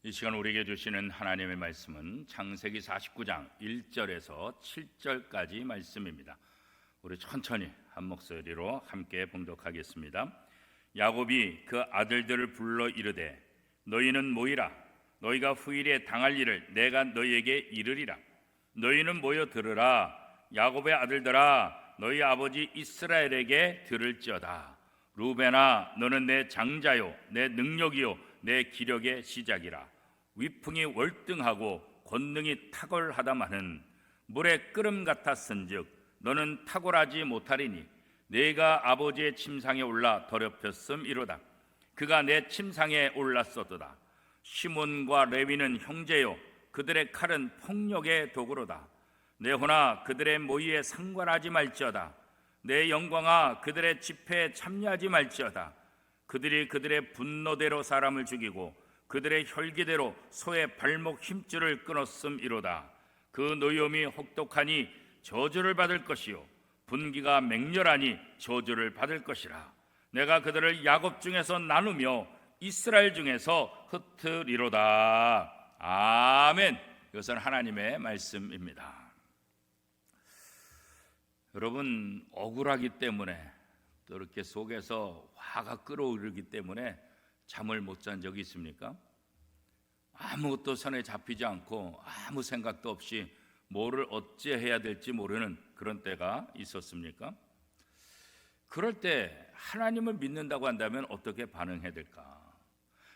이 시간 우리에게 주시는 하나님의 말씀은 창세기 49장 1절에서 7절까지 말씀입니다. 우리 천천히 한 목소리로 함께 봉독하겠습니다. 야곱이 그 아들들을 불러 이르되 너희는 모이라. 너희가 후일에 당할 일을 내가 너희에게 이르리라. 너희는 모여 들으라. 야곱의 아들들아, 너희 아버지 이스라엘에게 들을지어다. 루벤아, 너는 내 장자요 내 능력이요 내 기력의 시작이라. 위풍이 월등하고 권능이 탁월하다마는 물의 끓음 같았은즉 너는 탁월하지 못하리니 내가 아버지의 침상에 올라 더럽혔음이로다. 그가 내 침상에 올랐었도다. 시몬과 레위는 형제요 그들의 칼은 폭력의 도구로다. 내 호나 그들의 모의에 상관하지 말지어다. 내 영광아 그들의 집회에 참여하지 말지어다. 그들이 그들의 분노대로 사람을 죽이고 그들의 혈기대로 소의 발목 힘줄을 끊었음이로다. 그 노염이 혹독하니 저주를 받을 것이요 분기가 맹렬하니 저주를 받을 것이라. 내가 그들을 야곱 중에서 나누며 이스라엘 중에서 흩으리로다. 아멘. 이것은 하나님의 말씀입니다. 여러분, 억울하기 때문에 또 이렇게 속에서 화가 끓어오르기 때문에 잠을 못 잔 적이 있습니까? 아무것도 손에 잡히지 않고 아무 생각도 없이 뭐를 어찌해야 될지 모르는 그런 때가 있었습니까? 그럴 때 하나님을 믿는다고 한다면 어떻게 반응해야 될까?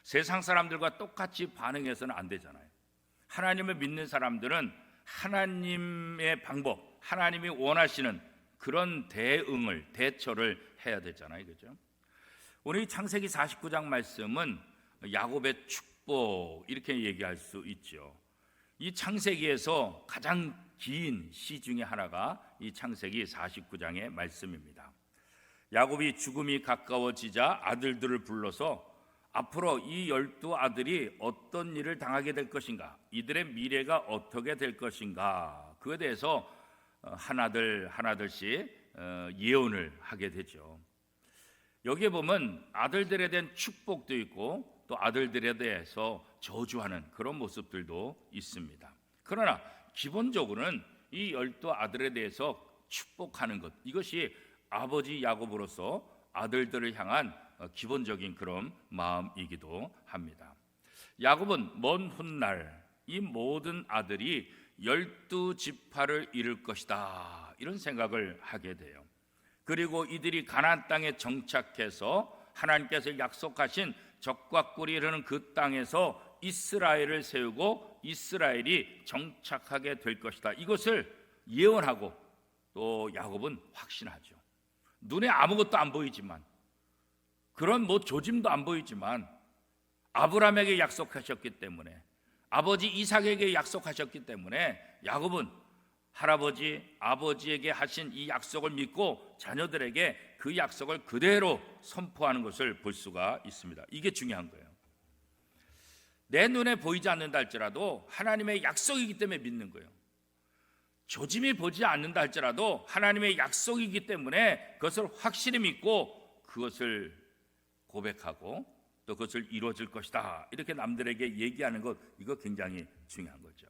세상 사람들과 똑같이 반응해서는 안 되잖아요. 하나님을 믿는 사람들은 하나님의 방법, 하나님이 원하시는 그런 대처를 해야 되잖아요. 그죠? 오늘 창세기 49장 말씀은 야곱의 축복 이렇게 얘기할 수 있죠. 이 창세기에서 가장 긴 시 중에 하나가 이 창세기 49장의 말씀입니다. 야곱이 죽음이 가까워지자 아들들을 불러서 앞으로 이 12아들이 어떤 일을 당하게 될 것인가, 이들의 미래가 어떻게 될 것인가, 그에 대해서 하나둘씩 예언을 하게 되죠. 여기에 보면 아들들에 대한 축복도 있고 또 아들들에 대해서 저주하는 그런 모습들도 있습니다. 그러나 기본적으로는 이 12아들에 대해서 축복하는 것, 이것이 아버지 야곱으로서 아들들을 향한 기본적인 그런 마음이기도 합니다. 야곱은 먼 훗날 이 모든 아들이 12지파를 이룰 것이다, 이런 생각을 하게 돼요. 그리고 이들이 가나안 땅에 정착해서 하나님께서 약속하신 적과 꿀이 흐르는 그 땅에서 이스라엘을 세우고 이스라엘이 정착하게 될 것이다, 이것을 예언하고 또 야곱은 확신하죠. 눈에 아무것도 안 보이지만, 그런 조짐도 안 보이지만 아브라함에게 약속하셨기 때문에, 아버지 이삭에게 약속하셨기 때문에 야곱은 할아버지, 아버지에게 하신 이 약속을 믿고 자녀들에게 그 약속을 그대로 선포하는 것을 볼 수가 있습니다. 이게 중요한 거예요. 내 눈에 보이지 않는다 할지라도 하나님의 약속이기 때문에 믿는 거예요. 조짐이 보지 않는다 할지라도 하나님의 약속이기 때문에 그것을 확실히 믿고 그것을 고백하고 또 그것을 이루어질 것이다, 이렇게 남들에게 얘기하는 것, 이거 굉장히 중요한 거죠.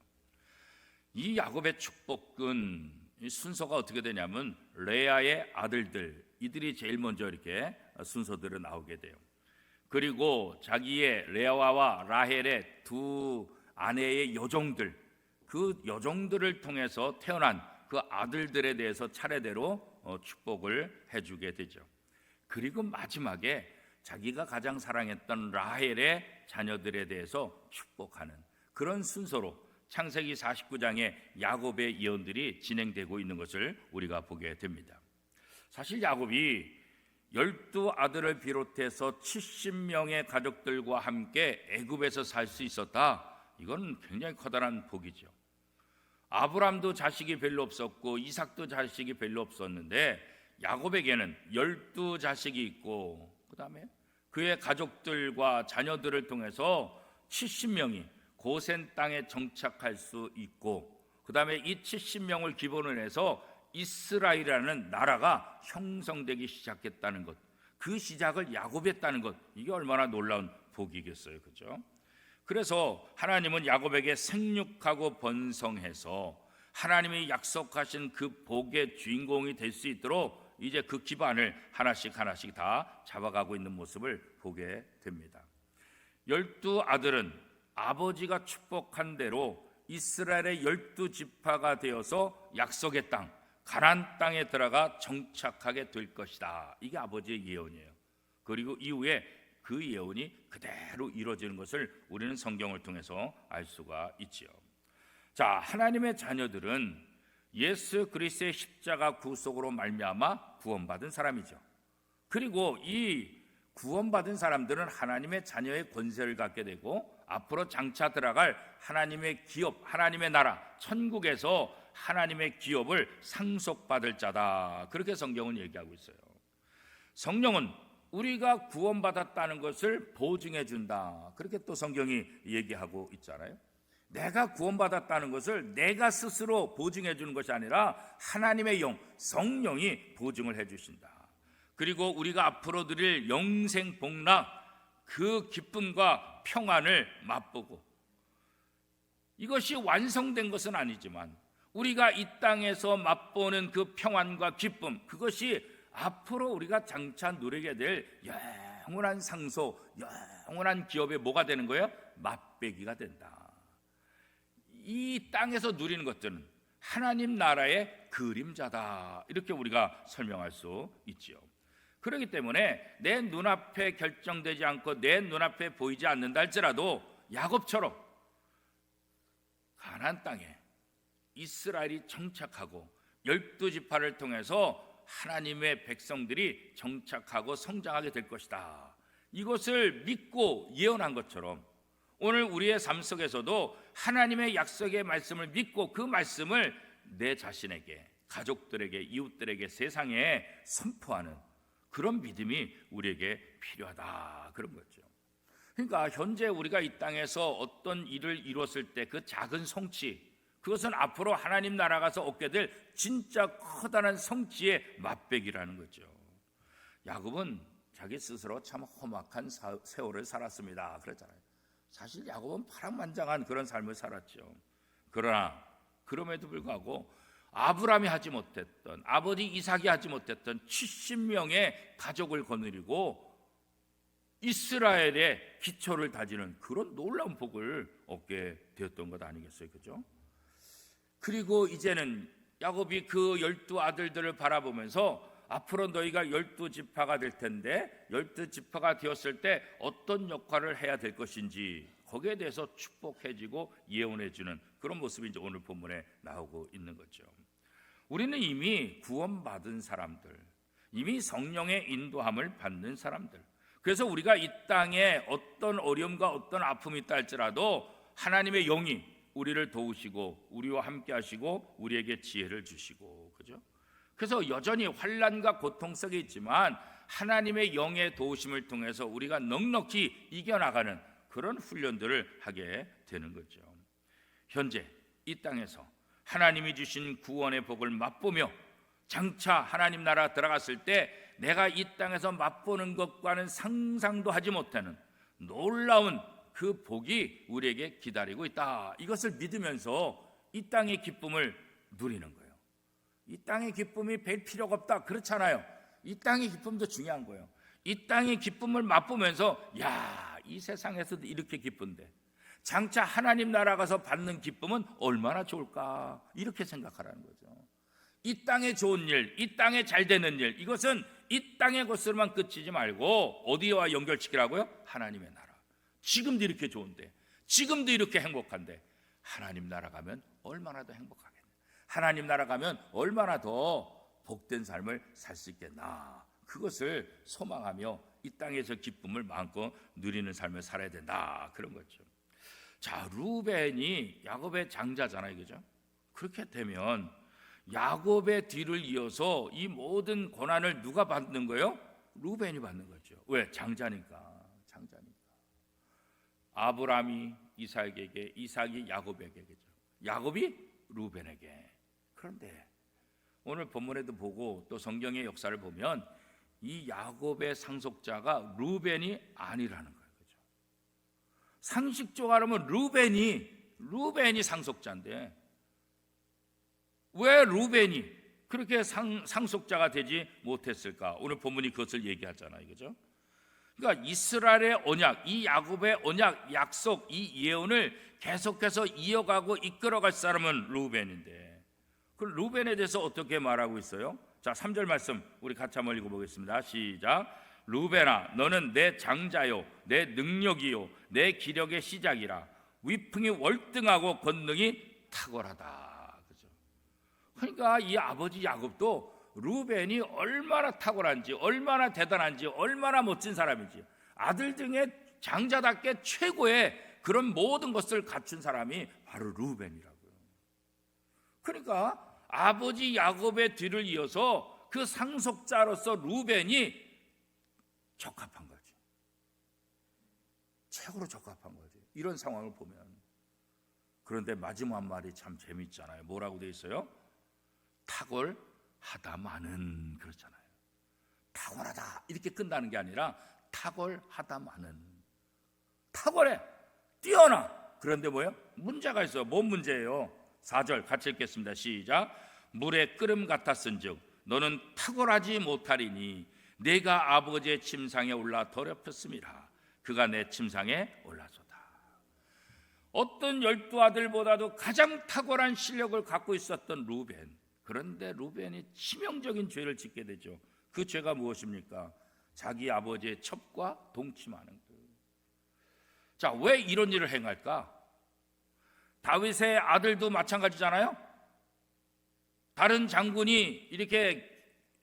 이 야곱의 축복은 순서가 어떻게 되냐면 레아의 아들들, 이들이 제일 먼저 이렇게 순서대로 나오게 돼요. 그리고 자기의 레아와 라헬의 두 아내의 여종들, 그 여종들을 통해서 태어난 그 아들들에 대해서 차례대로 축복을 해주게 되죠. 그리고 마지막에 자기가 가장 사랑했던 라헬의 자녀들에 대해서 축복하는 그런 순서로 창세기 49장의 야곱의 예언들이 진행되고 있는 것을 우리가 보게 됩니다. 사실 야곱이 12아들을 비롯해서 70명의 가족들과 함께 애굽에서 살 수 있었다, 이건 굉장히 커다란 복이죠. 아브람도 자식이 별로 없었고 이삭도 자식이 별로 없었는데 야곱에게는 12자식이 있고 그 다음에 그의 가족들과 자녀들을 통해서 70명이 고센 땅에 정착할 수 있고, 그 다음에 이 70명을 기본으로 해서 이스라엘이라는 나라가 형성되기 시작했다는 것, 그 시작을 야곱이 했다는 것, 이게 얼마나 놀라운 복이겠어요, 그렇죠? 그래서 하나님은 야곱에게 생육하고 번성해서 하나님이 약속하신 그 복의 주인공이 될 수 있도록 이제 그 기반을 하나씩 다 잡아가고 있는 모습을 보게 됩니다. 12아들은 아버지가 축복한 대로 이스라엘의 12지파가 되어서 약속의 땅 가나안 땅에 들어가 정착하게 될 것이다. 이게 아버지의 예언이에요. 그리고 이후에 그 예언이 그대로 이루어지는 것을 우리는 성경을 통해서 알 수가 있지요. 자, 하나님의 자녀들은 예수 그리스도의 십자가 구속으로 말미암아 구원받은 사람이죠. 그리고 이 구원받은 사람들은 하나님의 자녀의 권세를 갖게 되고 앞으로 장차 들어갈 하나님의 기업, 하나님의 나라, 천국에서 하나님의 기업을 상속받을 자다. 그렇게 성경은 얘기하고 있어요. 성령은 우리가 구원받았다는 것을 보증해 준다. 그렇게 또 성경이 얘기하고 있잖아요. 내가 구원받았다는 것을 내가 스스로 보증해 주는 것이 아니라 하나님의 영, 성령이 보증을 해 주신다. 그리고 우리가 앞으로 누릴 영생 복락, 그 기쁨과 평안을 맛보고, 이것이 완성된 것은 아니지만 우리가 이 땅에서 맛보는 그 평안과 기쁨, 그것이 앞으로 우리가 장차 누리게 될 영원한 상소, 영원한 기업의 뭐가 되는 거예요? 맛배기가 된다. 이 땅에서 누리는 것들은 하나님 나라의 그림자다. 이렇게 우리가 설명할 수 있지요. 그렇기 때문에 내 눈앞에 결정되지 않고 내 눈앞에 보이지 않는다 할지라도 야곱처럼 가나안 땅에 이스라엘이 정착하고 12지파를 통해서 하나님의 백성들이 정착하고 성장하게 될 것이다. 이것을 믿고 예언한 것처럼 오늘 우리의 삶 속에서도 하나님의 약속의 말씀을 믿고 그 말씀을 내 자신에게, 가족들에게, 이웃들에게, 세상에 선포하는 그런 믿음이 우리에게 필요하다. 그런 거죠. 그러니까 현재 우리가 이 땅에서 어떤 일을 이뤘을 때 그 작은 성취, 그것은 앞으로 하나님 나라 가서 얻게 될 진짜 커다란 성취의 맛배기라는 거죠. 야곱은 자기 스스로 참 험악한 세월을 살았습니다. 그랬잖아요. 사실 야곱은 파란만장한 그런 삶을 살았죠. 그러나 그럼에도 불구하고 아브라함이 하지 못했던, 아버지 이삭이 하지 못했던 70명의 가족을 거느리고 이스라엘의 기초를 다지는 그런 놀라운 복을 얻게 되었던 것 아니겠어요? 그죠? 그리고 이제는 야곱이 그 12아들들을 바라보면서 앞으로 너희가 12지파가 될 텐데 12지파가 되었을 때 어떤 역할을 해야 될 것인지 거기에 대해서 축복해지고 예언해주는 그런 모습이 이제 오늘 본문에 나오고 있는 거죠. 우리는 이미 구원받은 사람들, 이미 성령의 인도함을 받는 사람들, 그래서 우리가 이 땅에 어떤 어려움과 어떤 아픔이 있다 할지라도 하나님의 영이 우리를 도우시고 우리와 함께 하시고 우리에게 지혜를 주시고, 그죠? 그래서 여전히 환난과 고통 속에 있지만 하나님의 영의 도우심을 통해서 우리가 넉넉히 이겨나가는 그런 훈련들을 하게 되는 거죠. 현재 이 땅에서 하나님이 주신 구원의 복을 맛보며 장차 하나님 나라 들어갔을 때 내가 이 땅에서 맛보는 것과는 상상도 하지 못하는 놀라운 그 복이 우리에게 기다리고 있다. 이것을 믿으면서 이 땅의 기쁨을 누리는 거예요. 이 땅의 기쁨이 별 필요가 없다, 그렇잖아요. 이 땅의 기쁨도 중요한 거예요. 이 땅의 기쁨을 맛보면서 이 세상에서도 이렇게 기쁜데 장차 하나님 나라 가서 받는 기쁨은 얼마나 좋을까, 이렇게 생각하라는 거죠. 이 땅의 좋은 일, 이 땅에 잘 되는 일, 이것은 이 땅의 것으로만 끝이지 말고 어디와 연결시키라고요? 하나님의 나라. 지금도 이렇게 좋은데, 지금도 이렇게 행복한데 하나님 나라 가면 얼마나 더 행복하겠냐, 하나님 나라 가면 얼마나 더 복된 삶을 살 수 있겠나, 그것을 소망하며 이 땅에서 기쁨을 마음껏 누리는 삶을 살아야 된다, 그런 거죠. 자, 루벤이 야곱의 장자잖아요, 그죠? 그렇게 되면 야곱의 뒤를 이어서 이 모든 고난을 누가 받는 거예요? 루벤이 받는 거죠. 왜? 장자니까. 아브라함이 이삭에게, 이삭이 야곱에게, 그죠? 야곱이 루벤에게. 그런데 오늘 본문에도 보고 또 성경의 역사를 보면 이 야곱의 상속자가 루벤이 아니라는 거예요, 그죠? 상식적으로 하면 루벤이 상속자인데 왜 루벤이 그렇게 상속자가 되지 못했을까? 오늘 본문이 그것을 얘기하잖아요, 그죠? 그러니까 이스라엘의 언약, 이 야곱의 언약, 약속, 이 예언을 계속해서 이어가고 이끌어갈 사람은 루벤인데, 그 루벤에 대해서 어떻게 말하고 있어요? 자, 3절 말씀 우리 같이 한번 읽어보겠습니다. 시작. 루벤아, 너는 내 장자요, 내 능력이요, 내 기력의 시작이라. 위풍이 월등하고 권능이 탁월하다. 그죠? 그러니까 이 아버지 야곱도 루벤이 얼마나 탁월한지, 얼마나 대단한지, 얼마나 멋진 사람인지, 아들 중에 장자답게 최고의 그런 모든 것을 갖춘 사람이 바로 루벤이라고요. 그러니까 아버지 야곱의 뒤를 이어서 그 상속자로서 루벤이 적합한 거죠. 최고로 적합한 거죠. 이런 상황을 보면. 그런데 마지막 말이 참 재밌잖아요. 뭐라고 돼 있어요? 탁월하다마는, 그렇잖아요. 탁월하다 이렇게 끝나는 게 아니라 탁월하다마는, 탁월해, 뛰어나. 그런데 뭐예요? 문제가 있어요. 뭔 문제예요? 4절 같이 읽겠습니다. 시작. 물의 끓음 같았은즉 너는 탁월하지 못하리니 내가 아버지의 침상에 올라 더럽혔음이라. 그가 내 침상에 올라서다. 어떤 12아들보다도 가장 탁월한 실력을 갖고 있었던 루벤, 그런데 루벤이 치명적인 죄를 짓게 되죠. 그 죄가 무엇입니까? 자기 아버지의 첩과 동침하는 것. 자, 왜 이런 일을 행할까? 다윗의 아들도 마찬가지잖아요. 다른 장군이 이렇게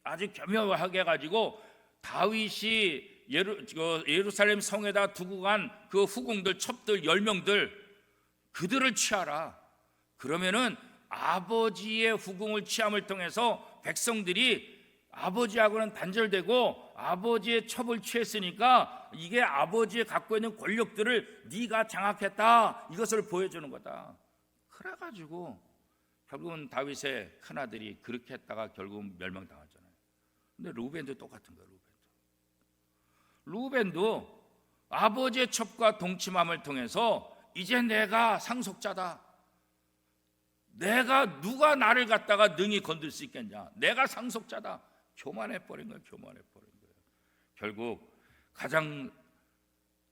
아주 교묘하게 가지고 다윗이 예루살렘 성에다 두고 간 그 후궁들, 첩들 10명들, 그들을 취하라. 그러면은 아버지의 후궁을 취함을 통해서 백성들이 아버지하고는 단절되고 아버지의 첩을 취했으니까 이게 아버지의 갖고 있는 권력들을 네가 장악했다, 이것을 보여주는 거다. 그래가지고 결국은 다윗의 큰아들이 그렇게 했다가 결국은 멸망당하잖아요. 근데 루벤도 똑같은 거예요. 루벤도 아버지의 첩과 동침함을 통해서 이제 내가 상속자다, 누가 나를 갖다가 능히 건들 수 있겠냐, 내가 상속자다, 교만해버린 거예요. 결국 가장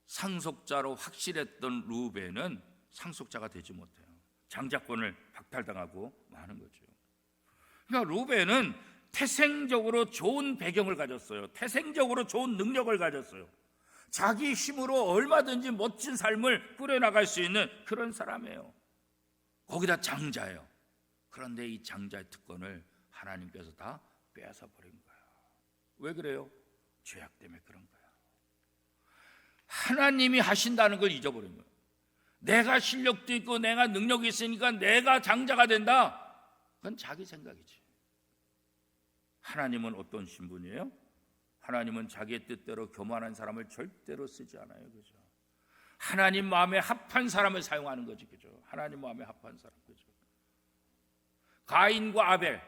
상속자로 확실했던 루벤은 상속자가 되지 못해요. 장자권을 박탈당하고 마는 거죠. 그러니까 루벤은 태생적으로 좋은 배경을 가졌어요. 태생적으로 좋은 능력을 가졌어요. 자기 힘으로 얼마든지 멋진 삶을 꾸려나갈 수 있는 그런 사람이에요. 거기다 장자예요. 그런데 이 장자의 특권을 하나님께서 다 빼앗아 버린 거예요. 왜 그래요? 죄악 때문에 그런 거예요. 하나님이 하신다는 걸 잊어버린 거예요. 내가 실력도 있고 내가 능력이 있으니까 내가 장자가 된다, 그건 자기 생각이지. 하나님은 어떤 신분이에요? 하나님은 자기의 뜻대로 교만한 사람을 절대로 쓰지 않아요. 그죠? 하나님 마음에 합한 사람을 사용하는 거지. 그죠? 하나님 마음에 합한 사람. 그죠? 가인과 아벨.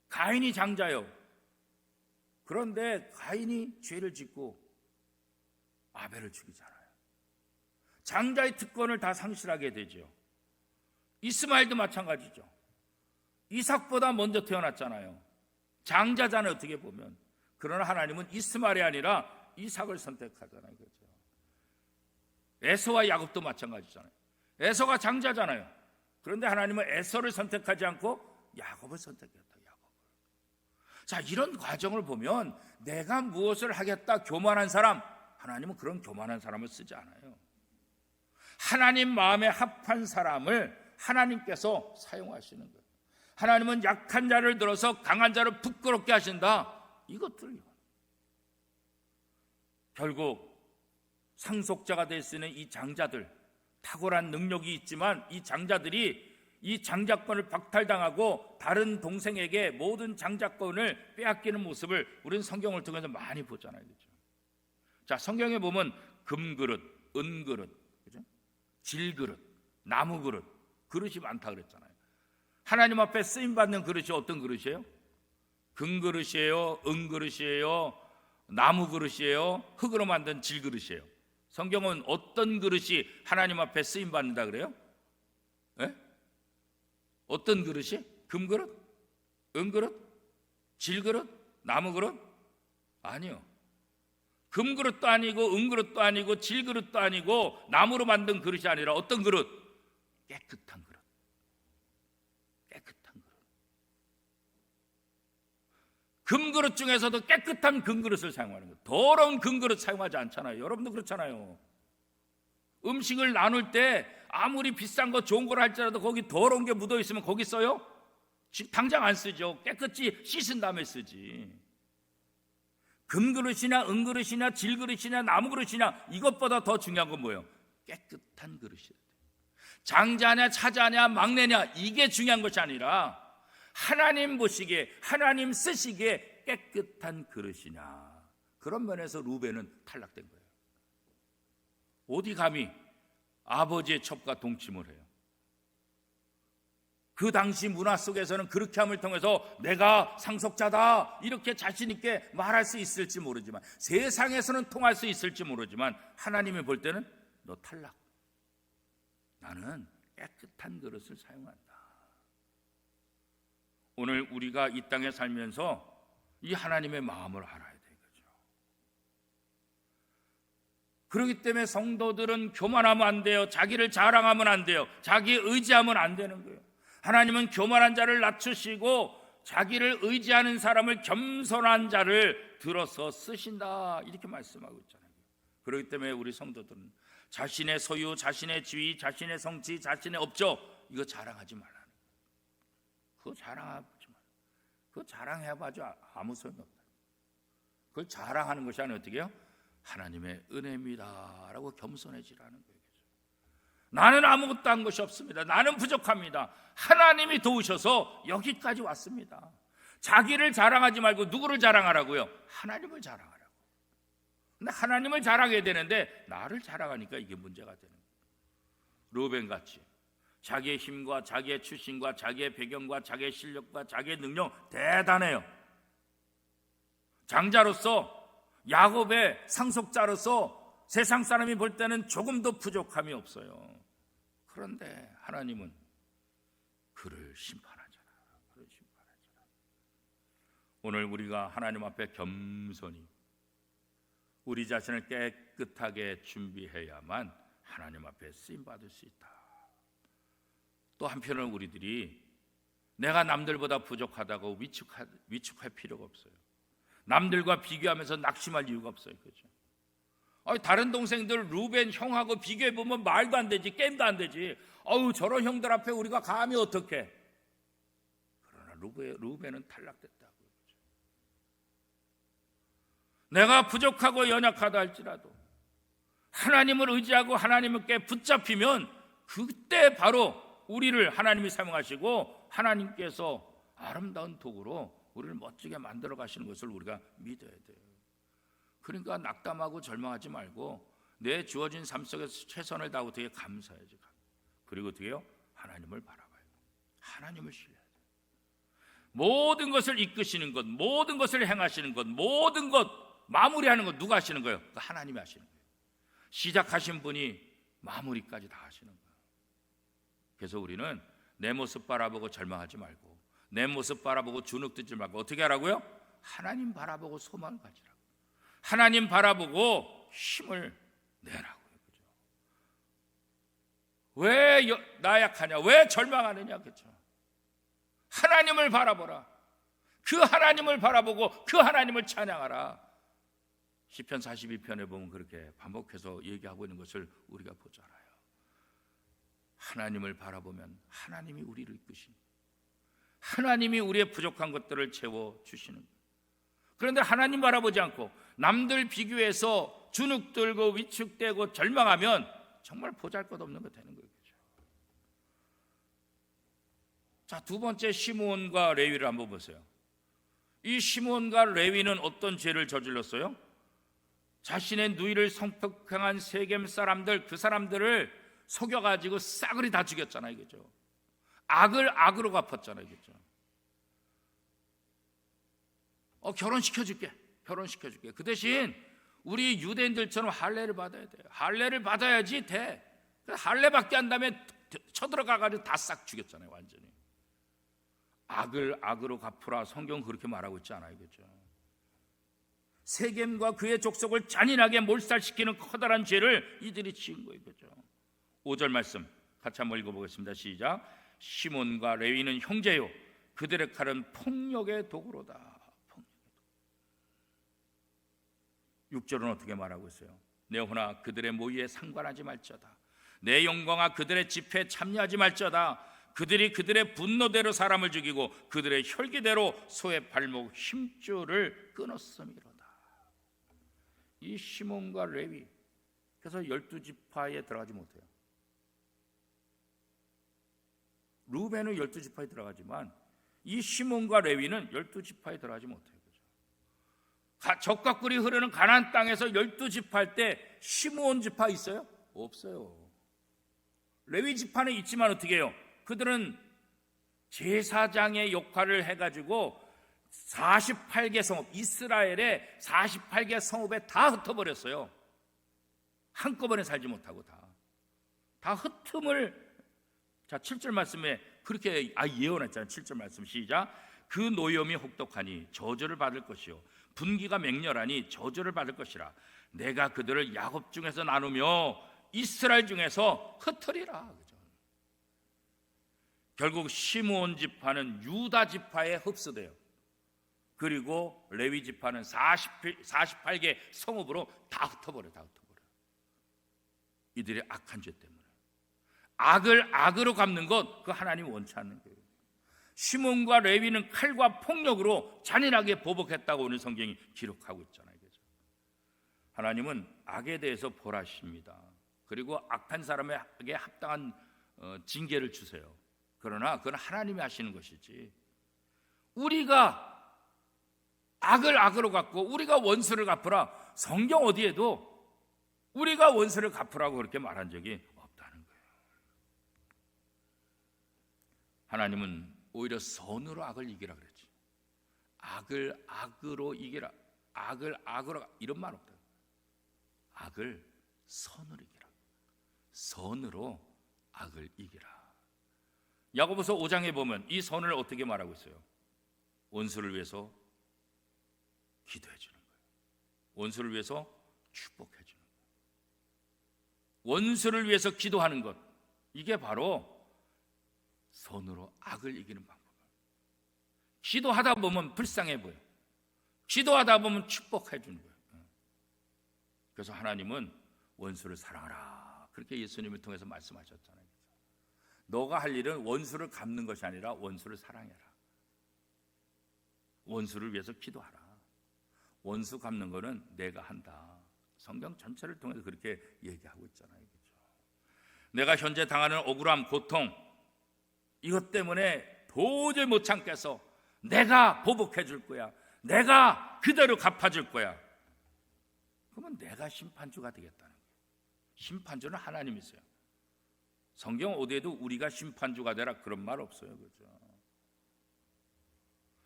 가인이 장자요. 그런데 가인이 죄를 짓고 아벨을 죽이잖아요. 장자의 특권을 다 상실하게 되죠. 이스마엘도 마찬가지죠. 이삭보다 먼저 태어났잖아요. 장자잖아요, 어떻게 보면. 그러나 하나님은 이스마엘이 아니라 이삭을 선택하잖아요. 그렇죠? 에서와 야곱도 마찬가지잖아요. 에서가 장자잖아요. 그런데 하나님은 에서를 선택하지 않고 야곱을 선택했다. 자, 이런 과정을 보면 내가 무엇을 하겠다 교만한 사람, 하나님은 그런 교만한 사람을 쓰지 않아요. 하나님 마음에 합한 사람을 하나님께서 사용하시는 거예요. 하나님은 약한 자를 들어서 강한 자를 부끄럽게 하신다. 이것들요. 결국 상속자가 될 수 있는 이 장자들, 탁월한 능력이 있지만 이 장자들이 이 장자권을 박탈당하고 다른 동생에게 모든 장자권을 빼앗기는 모습을 우리는 성경을 통해서 많이 보잖아요. 그렇죠? 자, 성경에 보면 금그릇, 은그릇, 그렇죠? 질그릇, 나무그릇, 그릇이 많다 그랬잖아요. 하나님 앞에 쓰임받는 그릇이 어떤 그릇이에요? 금그릇이에요? 은그릇이에요? 나무그릇이에요? 흙으로 만든 질그릇이에요? 성경은 어떤 그릇이 하나님 앞에 쓰임 받는다 그래요? 예? 어떤 그릇이? 금그릇? 은그릇? 질그릇? 나무그릇? 아니요. 금그릇도 아니고 은그릇도 아니고 질그릇도 아니고 나무로 만든 그릇이 아니라 어떤 그릇? 깨끗한 그릇. 깨끗한 그릇. 금그릇 중에서도 깨끗한 금그릇을 사용하는 거예요. 더러운 금그릇 사용하지 않잖아요. 여러분도 그렇잖아요. 음식을 나눌 때 아무리 비싼 거 좋은 걸 할지라도 거기 더러운 게 묻어 있으면 거기 써요? 당장 안 쓰죠. 깨끗이 씻은 다음에 쓰지. 금그릇이나 은그릇이나 질그릇이나 나무그릇이나 이것보다 더 중요한 건 뭐예요? 깨끗한 그릇이에요. 장자냐 차자냐 막내냐 이게 중요한 것이 아니라 하나님 보시기에 하나님 쓰시기에 깨끗한 그릇이냐. 그런 면에서 루벤은 탈락된 거예요. 어디 감히 아버지의 첩과 동침을 해요. 그 당시 문화 속에서는 그렇게 함을 통해서 내가 상속자다 이렇게 자신 있게 말할 수 있을지 모르지만, 세상에서는 통할 수 있을지 모르지만 하나님이 볼 때는 너 탈락. 나는 깨끗한 그릇을 사용한다. 오늘 우리가 이 땅에 살면서 이 하나님의 마음을 알아야 되겠죠. 그렇기 때문에 성도들은 교만하면 안 돼요. 자기를 자랑하면 안 돼요. 자기 의지하면 안 되는 거예요. 하나님은 교만한 자를 낮추시고 자기를 의지하는 사람을 겸손한 자를 들어서 쓰신다 이렇게 말씀하고 있잖아요. 그렇기 때문에 우리 성도들은 자신의 소유, 자신의 지위, 자신의 성취, 자신의 업적 이거 자랑하지 말라는 거예요. 그거 자랑하지 마. 그거 자랑해봐도 아무 소용이 없다. 그걸 자랑하는 것이 아니라 어떻게 해요? 하나님의 은혜입니다 라고 겸손해지라는 거예요. 나는 아무것도 한 것이 없습니다. 나는 부족합니다. 하나님이 도우셔서 여기까지 왔습니다. 자기를 자랑하지 말고 누구를 자랑하라고요? 하나님을 자랑하라고. 근데 하나님을 자랑해야 되는데 나를 자랑하니까 이게 문제가 되는 거예요. 루벤같이 자기의 힘과 자기의 출신과 자기의 배경과 자기의 실력과 자기의 능력 대단해요. 장자로서 야곱의 상속자로서 세상 사람이 볼 때는 조금도 부족함이 없어요. 그런데 하나님은 그를 심판하잖아. 그를 심판하잖아. 오늘 우리가 하나님 앞에 겸손히 우리 자신을 깨끗하게 준비해야만 하나님 앞에 쓰임 받을 수 있다. 또 한편으로 우리들이 내가 남들보다 부족하다고 위축할 필요가 없어요. 남들과 비교하면서 낙심할 이유가 없어요. 그렇죠? 다른 동생들 루벤 형하고 비교해보면 말도 안 되지, 게임도 안 되지. 저런 형들 앞에 우리가 감히 어떡해. 그러나 루벤은 탈락됐다고. 내가 부족하고 연약하다 할지라도 하나님을 의지하고 하나님께 붙잡히면 그때 바로 우리를 하나님이 사용하시고 하나님께서 아름다운 도구로 우리를 멋지게 만들어 가시는 것을 우리가 믿어야 돼요. 그러니까 낙담하고 절망하지 말고 내 주어진 삶 속에서 최선을 다하고 되게 감사해야지. 그리고 어떻게 해요? 하나님을 바라봐요. 하나님을 신뢰해야 돼요. 모든 것을 이끄시는 것, 모든 것을 행하시는 것, 모든 것 마무리하는 것 누가 하시는 거예요? 하나님이 하시는 거예요. 시작하신 분이 마무리까지 다 하시는 거예요. 그래서 우리는 내 모습 바라보고 절망하지 말고 내 모습 바라보고 주눅들지 말고 어떻게 하라고요? 하나님 바라보고 소망을 가지라고. 하나님 바라보고 힘을 내라고요. 그죠? 왜 나약하냐? 왜 절망하느냐? 그죠? 하나님을 바라보라. 그 하나님을 바라보고 그 하나님을 찬양하라. 시편 42편에 보면 그렇게 반복해서 얘기하고 있는 것을 우리가 보잖아요. 하나님을 바라보면 하나님이 우리를 이끄시는, 하나님이 우리의 부족한 것들을 채워주시는 거예요. 그런데 하나님 바라보지 않고 남들 비교해서 주눅들고 위축되고 절망하면 정말 보잘것없는 거 되는 거예요. 자, 두 번째 시므온과 레위를 한번 보세요. 이 시므온과 레위는 어떤 죄를 저질렀어요? 자신의 누이를 성폭행한 세겜 사람들, 그 사람들을 속여가지고 싸그리 다 죽였잖아요. 그죠? 악을 악으로 갚았잖아요. 그죠? 결혼시켜줄게. 그 대신 우리 유대인들처럼 할례를 받아야 돼요. 할례를 받아야지 돼. 할례밖에 안 다음에 쳐들어가가지고 다 싹 죽였잖아요. 완전히. 악을 악으로 갚으라. 성경은 그렇게 말하고 있지 않아요, 그죠? 세겜과 그의 족속을 잔인하게 몰살시키는 커다란 죄를 이들이 지은 거예요, 그죠? 5절 말씀 같이 한번 읽어보겠습니다. 시작. 시몬과 레위는 형제요, 그들의 칼은 폭력의 도구로다. 6절은 어떻게 말하고 있어요? 내 혼아 그들의 모의에 상관하지 말지어다. 내 영광아 그들의 집회에 참여하지 말지어다. 그들이 그들의 분노대로 사람을 죽이고 그들의 혈기대로 소의 발목 힘줄을 끊었음이로다. 이 시몬과 레위, 그래서 12지파에 들어가지 못해요. 루벤은 12지파에 들어가지만 이 시몬과 레위는 12지파에 들어가지 못해요. 적과 꿀이 흐르는 가나안 땅에서 12지파 할 때 시므온 지파 있어요? 없어요. 레위 지파는 있지만 어떻게 해요? 그들은 제사장의 역할을 해가지고 48개 성읍, 이스라엘의 48개 성읍에 다 흩어버렸어요. 한꺼번에 살지 못하고 다 흩음을. 자, 7절 말씀에 그렇게 예언했잖아요. 7절 말씀 시작. 그 노염이 혹독하니 저주를 받을 것이요 분기가 맹렬하니 저주를 받을 것이라. 내가 그들을 야곱 중에서 나누며 이스라엘 중에서 흩으리라. 그죠? 결국 시므온 지파는 유다 지파에 흡수돼요. 그리고 레위 지파는 48개 성읍으로 다 흩어버려요. 이들의 악한 죄 때문에. 악을 악으로 갚는 것, 그 하나님 원치 않는 거예요. 시몬과 레위는 칼과 폭력으로 잔인하게 보복했다고 오늘 성경이 기록하고 있잖아요. 그죠? 하나님은 악에 대해서 벌하십니다. 그리고 악한 사람에게 합당한 징계를 주세요. 그러나 그건 하나님이 하시는 것이지, 우리가 악을 악으로 갚고 우리가 원수를 갚으라, 성경 어디에도 우리가 원수를 갚으라고 그렇게 말한 적이 없다는 거예요. 하나님은 오히려 선으로 악을 이기라 그랬지. 악을 악으로 이기라, 악을 악으로, 이런 말 없다. 악을 선으로 이기라, 선으로 악을 이기라. 야고보서 5장에 보면 이 선을 어떻게 말하고 있어요? 원수를 위해서 기도해 주는 거예요. 원수를 위해서 축복해 주는 거예요. 원수를 위해서 기도하는 것, 이게 바로 선으로 악을 이기는 방법이에요. 기도하다 보면 불쌍해 보여. 기도하다 보면 축복해 주는 거예요. 그래서 하나님은 원수를 사랑하라, 그렇게 예수님을 통해서 말씀하셨잖아요. 너가 할 일은 원수를 갚는 것이 아니라 원수를 사랑해라. 원수를 위해서 기도하라. 원수 갚는 거는 내가 한다. 성경 전체를 통해서 그렇게 얘기하고 있잖아요. 그렇죠? 내가 현재 당하는 억울함, 고통, 이것 때문에 도저히 못 참겠어, 내가 보복해 줄 거야, 내가 그대로 갚아줄 거야. 그러면 내가 심판주가 되겠다는 거예요. 심판주는 하나님이세요. 성경 어디에도 우리가 심판주가 되라 그런 말 없어요. 그렇죠?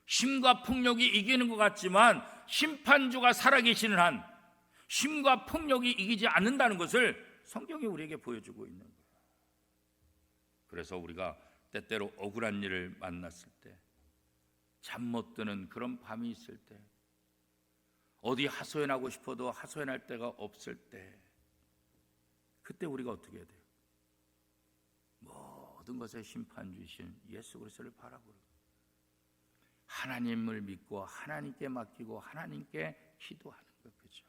힘과 폭력이 이기는 것 같지만 심판주가 살아계시는 한 힘과 폭력이 이기지 않는다는 것을 성경이 우리에게 보여주고 있는 거예요. 그래서 우리가 때때로 억울한 일을 만났을 때, 잠 못 드는 그런 밤이 있을 때, 어디 하소연하고 싶어도 하소연할 데가 없을 때, 그때 우리가 어떻게 해야 돼요? 모든 것의 심판주이신 예수 그리스도를 바라보고 하나님을 믿고 하나님께 맡기고 하나님께 기도하는 것, 그죠?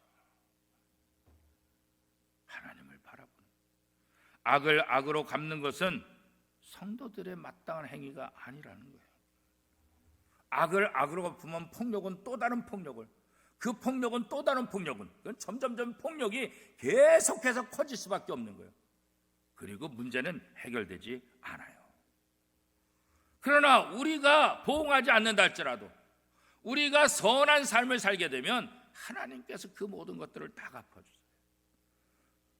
하나님을 바라보는. 악을 악으로 갚는 것은 성도들의 마땅한 행위가 아니라는 거예요. 악을 악으로 갚으면 폭력은 또 다른 폭력을, 그 폭력은 또 다른 폭력은, 그건 점점점 폭력이 계속해서 커질 수밖에 없는 거예요. 그리고 문제는 해결되지 않아요. 그러나 우리가 보응하지 않는다 할지라도, 우리가 선한 삶을 살게 되면 하나님께서 그 모든 것들을 다 갚아주세요.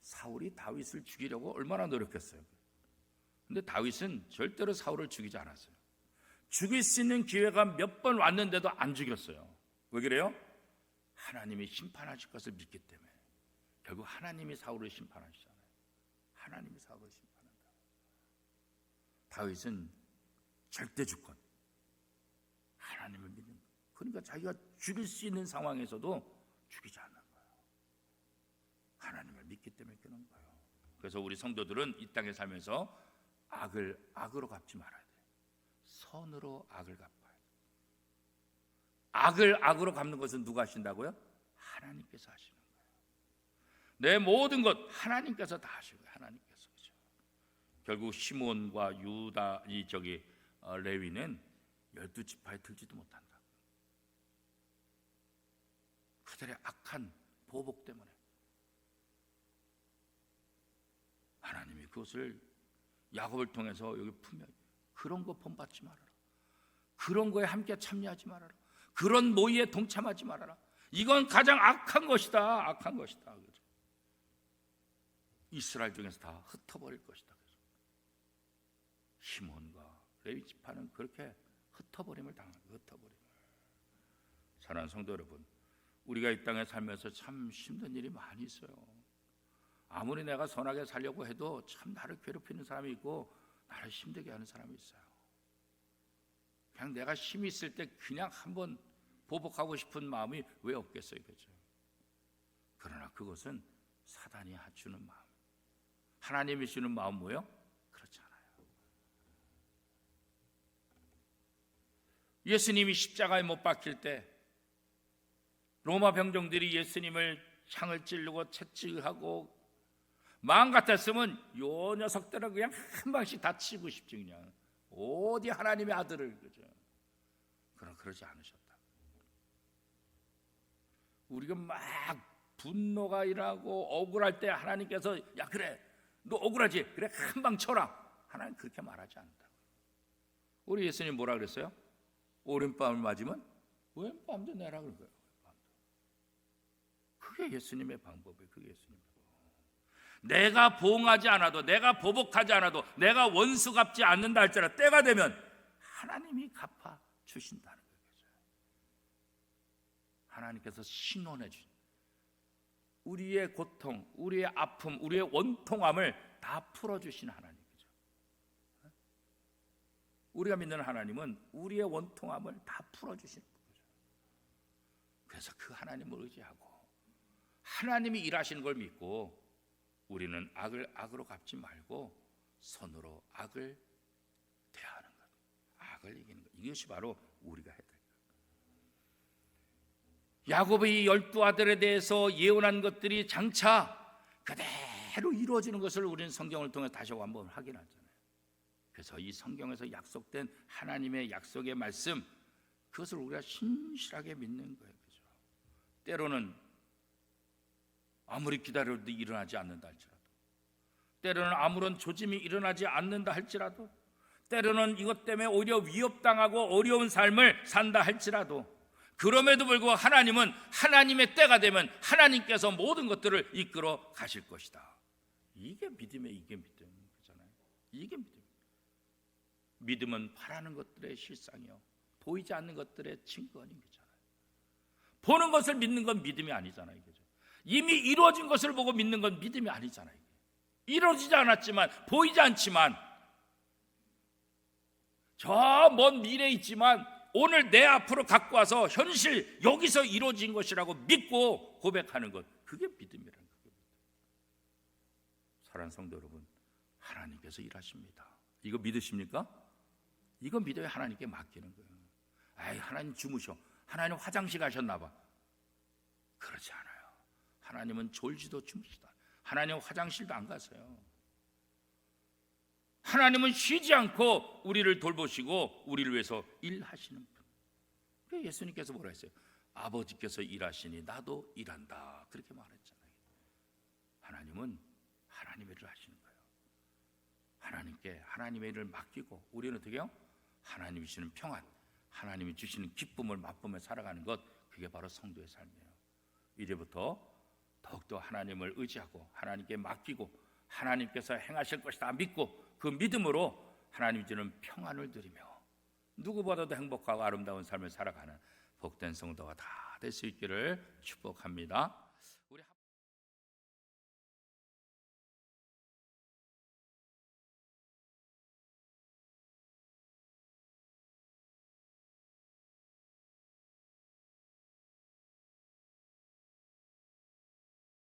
사울이 다윗을 죽이려고 얼마나 노력했어요. 근데 다윗은 절대로 사울을 죽이지 죽일 수 있는 기회가 몇 번 왔는데도 안 죽였어요. 왜 그래요? 하나님이 심판하실 것을 믿기 때문에 결국 하나님이 사울을 심판하시잖아요. 하나님이 사울을 심판한다. 다윗은 절대 주권, 하나님을 믿는 거예요. 그러니까 자기가 죽일 수 있는 상황에서도 죽이지 않는 거예요. 하나님을 믿기 때문에 그런 거예요. 그래서 우리 성도들은 이 땅에 살면서 악을 악으로 갚지 말아야 돼요. 선으로 악을 갚아야 돼요. 악을 악으로 갚는 것은 누가 하신다고요? 하나님께서 하시는 거예요. 내 모든 것 하나님께서 다 하시는 거예요. 하나님께서. 그렇죠? 결국 시몬과 유다 레위는 12지파에 들지도 못한다. 그들의 악한 보복 때문에 하나님이 그것을 야곱을 통해서 여기 품며 그런 거 본받지 말아라. 그런 거에 함께 참여하지 말아라. 그런 모의에 동참하지 말아라. 이건 가장 악한 것이다. 악한 것이다. 그렇죠? 이스라엘 중에서 다 흩어버릴 것이다. 그렇죠? 시몬과 레위 지파는 그렇게 흩어버림을 당한 거예요. 흩어버림을. 사랑하는 성도 여러분, 우리가 이 땅에 살면서 참 힘든 일이 많이 있어요. 아무리 내가 선하게 살려고 해도 참 나를 괴롭히는 사람이 있고 나를 힘들게 하는 사람이 있어요. 그냥 내가 힘이 있을 때 그냥 한번 보복하고 싶은 마음이 왜 없겠어요, 그죠? 그러나 그것은 사단이 주는 마음. 하나님이 주는 마음 뭐예요? 그렇지 않아요. 예수님이 십자가에 못 박힐 때 로마 병정들이 예수님을 창을 찌르고 채찍하고 마음 같았으면 요 녀석들은 그냥 한 방씩 다 치고 싶지 그냥. 어디 하나님의 아들을, 그죠? 그러나 그러지 않으셨다. 우리가 막 분노가 일어나고 억울할 때 하나님께서 야 그래 너 억울하지? 그래 한 방 쳐라. 하나님 그렇게 말하지 않는다. 우리 예수님 뭐라 그랬어요? 오른밤을 맞으면 왼밤도 내라 그런 거예요. 그게 예수님의 방법이에요. 그게 예수님의 방법. 내가 보응하지 않아도, 내가 보복하지 않아도, 내가 원수 갚지 않는다 할지라도 때가 되면 하나님이 갚아 주신다는 거죠. 하나님께서 신원해 주신 우리의 고통, 우리의 아픔, 우리의 원통함을 다 풀어주신 하나님이죠. 우리가 믿는 하나님은 우리의 원통함을 다 풀어주시는 거죠. 그래서 그 하나님을 의지하고 하나님이 일하시는 걸 믿고 우리는 악을 악으로 갚지 말고 선으로 악을 대하는 것, 악을 이기는 것, 이것이 바로 우리가 해야 될 것. 야곱의 12아들에 대해서 예언한 것들이 장차 그대로 이루어지는 것을 우리는 성경을 통해 다시 한번 확인하잖아요. 그래서 이 성경에서 약속된 하나님의 약속의 말씀, 그것을 우리가 신실하게 믿는 거예요. 그죠? 때로는 아무리 기다려도 일어나지 않는다 할지라도, 때로는 아무런 조짐이 일어나지 않는다 할지라도, 때로는 이것 때문에 오히려 위협당하고 어려운 삶을 산다 할지라도, 그럼에도 불구하고 하나님은 하나님의 때가 되면 하나님께서 모든 것들을 이끌어 가실 것이다. 이게 믿음의, 이게 믿음이잖아요. 이게 믿음. 믿음은 바라는 것들의 실상이요, 보이지 않는 것들의 증거인 거잖아요. 보는 것을 믿는 건 믿음이 아니잖아요. 그죠? 이미 이루어진 것을 보고 믿는 건 믿음이 아니잖아요. 이루어지지 않았지만, 보이지 않지만, 저 먼 미래에 있지만 오늘 내 앞으로 갖고 와서 현실 여기서 이루어진 것이라고 믿고 고백하는 것, 그게 믿음이라는 거예요. 사랑하는 성도 여러분, 하나님께서 일하십니다. 이거 믿으십니까? 이거 믿어야 하나님께 맡기는 거예요. 아이, 하나님 주무셔, 하나님 화장실 가셨나 봐. 그렇지 않아요. 하나님은 졸지도 주무시다. 하나님은 화장실도 안 가세요. 하나님은 쉬지 않고 우리를 돌보시고 우리를 위해서 일하시는 분. 예수님께서 뭐라 했어요? 아버지께서 일하시니 나도 일한다, 그렇게 말했잖아요. 하나님은 하나님의 일을 하시는 거예요. 하나님께 하나님의 일을 맡기고 우리는 어떻게 해요? 하나님이 주시는 평안, 하나님이 주시는 기쁨을 맛보며 살아가는 것, 그게 바로 성도의 삶이에요. 이제부터 더욱더 하나님을 의지하고 하나님께 맡기고 하나님께서 행하실 것이다 믿고 그 믿음으로 하나님이 주는 평안을 누리며 누구보다도 행복하고 아름다운 삶을 살아가는 복된 성도가 다 다 될 수 있기를 축복합니다.